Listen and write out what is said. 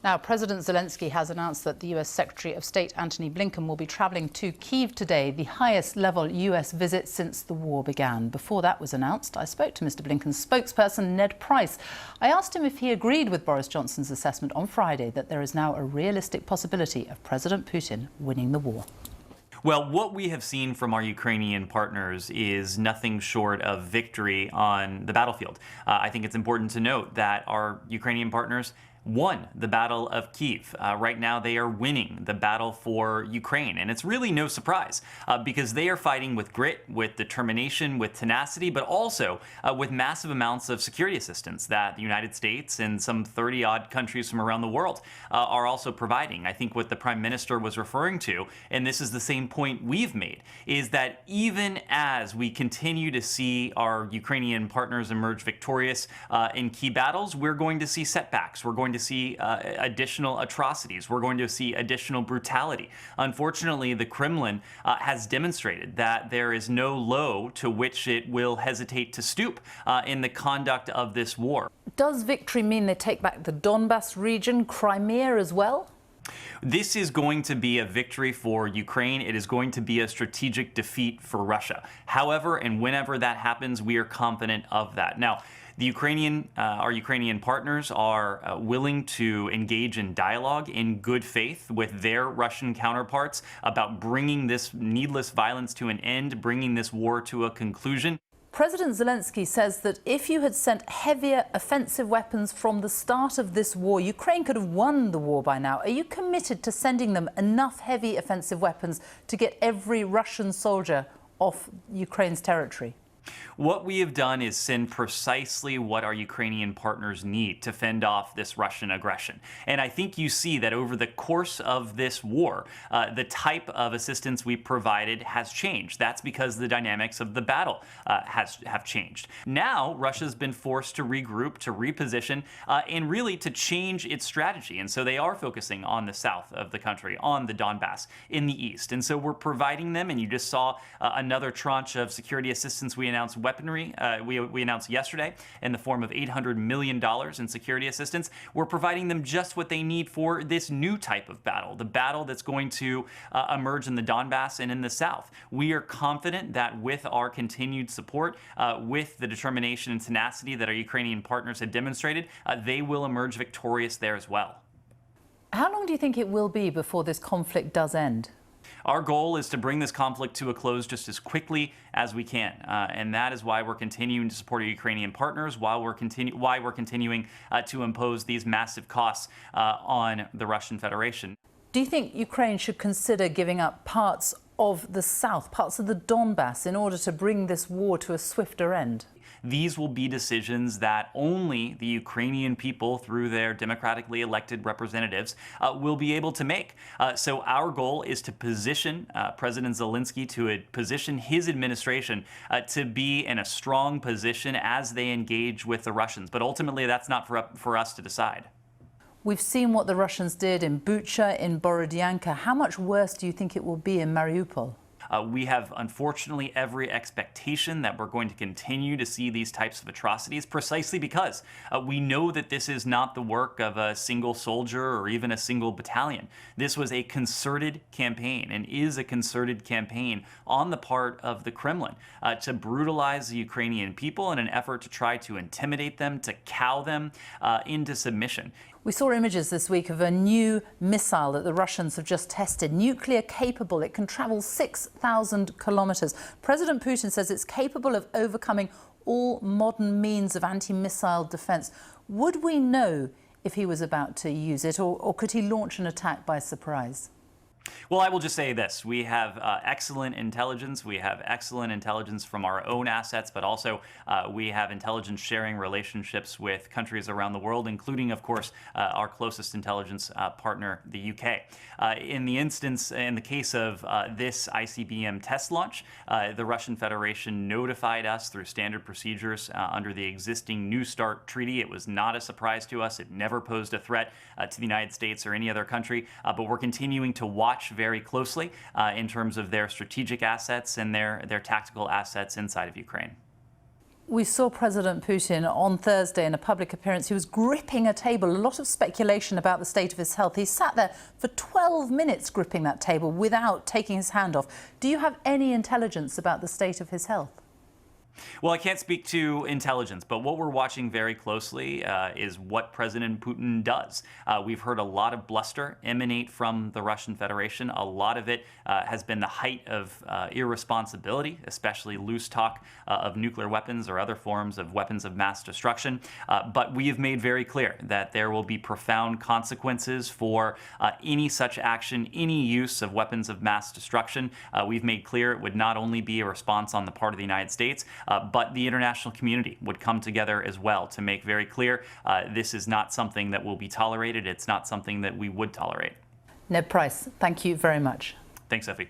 Now, President Zelensky has announced that the US Secretary of State Antony Blinken will be travelling to Kyiv today, the highest-level US visit since the war began. Before that was announced, I spoke to Mr Blinken's spokesperson, Ned Price. I asked him if he agreed with Boris Johnson's assessment on Friday that there is now a realistic possibility of President Putin winning the war. Well, what we have seen from our Ukrainian partners is nothing short of victory on the battlefield. I think it's important to note that our Ukrainian partners won the Battle of Kyiv. Right now, they are winning the battle for Ukraine. And it's really no surprise because they are fighting with grit, with determination, with tenacity, but also with massive amounts of security assistance that the United States and some 30-odd countries from around the world are also providing. I think what the Prime Minister was referring to, and this is the same point we've made, is that even as we continue to see our Ukrainian partners emerge victorious in key battles, we're going to see setbacks. We're going to see additional atrocities. We're going to see additional brutality. Unfortunately, the Kremlin has demonstrated that there is no low to which it will hesitate to stoop in the conduct of this war. Does victory mean they take back the Donbas region, Crimea as well? This is going to be a victory for Ukraine. It is going to be a strategic defeat for Russia. However, and whenever that happens, we are confident of that. Now, our Ukrainian partners are willing to engage in dialogue in good faith with their Russian counterparts about bringing this needless violence to an end, bringing this war to a conclusion. President Zelensky says that if you had sent heavier offensive weapons from the start of this war, Ukraine could have won the war by now. Are you committed to sending them enough heavy offensive weapons to get every Russian soldier off Ukraine's territory? What we have done is send precisely what our Ukrainian partners need to fend off this Russian aggression. And I think you see that over the course of this war, the type of assistance we provided has changed. That's because the dynamics of the battle have changed. Now, Russia's been forced to regroup, to reposition, and really to change its strategy. And so they are focusing on the south of the country, on the Donbas, in the east. And so we're providing them, and you just saw another tranche of security assistance we announced weaponry we announced yesterday in the form of $800 million in security assistance. We're providing them just what they need for this new type of battle, the battle that's going to emerge in the Donbas and in the south. We are confident that with our continued support, with the determination and tenacity that our Ukrainian partners have demonstrated, they will emerge victorious there as well. How long do you think it will be before this conflict does end? Our goal is to bring this conflict to a close just as quickly as we can, and that is why we're continuing to support our Ukrainian partners, why we're continuing to impose these massive costs on the Russian Federation. Do you think Ukraine should consider giving up parts of the south, parts of the Donbas, in order to bring this war to a swifter end? These will be decisions that only the Ukrainian people, through their democratically elected representatives, will be able to make. So our goal is to position President Zelensky, to position his administration to be in a strong position as they engage with the Russians. But ultimately, that's not for us to decide. We've seen what the Russians did in Bucha, in Borodyanka. How much worse do you think it will be in Mariupol? We have, unfortunately, every expectation that we're going to continue to see these types of atrocities precisely because we know that this is not the work of a single soldier or even a single battalion. This was a concerted campaign and is a concerted campaign on the part of the Kremlin to brutalize the Ukrainian people in an effort to try to intimidate them, to cow them into submission. We saw images this week of a new missile that the Russians have just tested, nuclear capable. It can travel 6,000 kilometers. President Putin says it's capable of overcoming all modern means of anti-missile defense. Would we know if he was about to use it, or could he launch an attack by surprise? Well, I will just say this. We have excellent intelligence. We have excellent intelligence from our own assets, but also we have intelligence sharing relationships with countries around the world, including, of course, our closest intelligence partner, the UK. In the case of this ICBM test launch, the Russian Federation notified us through standard procedures under the existing New START treaty. It was not a surprise to us. It never posed a threat to the United States or any other country, but we're continuing to watch very closely in terms of their strategic assets and their tactical assets inside of Ukraine. We saw President Putin on Thursday in a public appearance. He was gripping a table. A lot of speculation about the state of his health. He sat there for 12 minutes gripping that table without taking his hand off. Do you have any intelligence about the state of his health? Well, I can't speak to intelligence, but what we're watching very closely is what President Putin does. We've heard a lot of bluster emanate from the Russian Federation. A lot of it has been the height of irresponsibility, especially loose talk of nuclear weapons or other forms of weapons of mass destruction. But we have made very clear that there will be profound consequences for any such action, any use of weapons of mass destruction. We've made clear it would not only be a response on the part of the United States, but the international community would come together as well to make very clear this is not something that will be tolerated. It's not something that we would tolerate. Ned Price, thank you very much. Thanks, Sophie.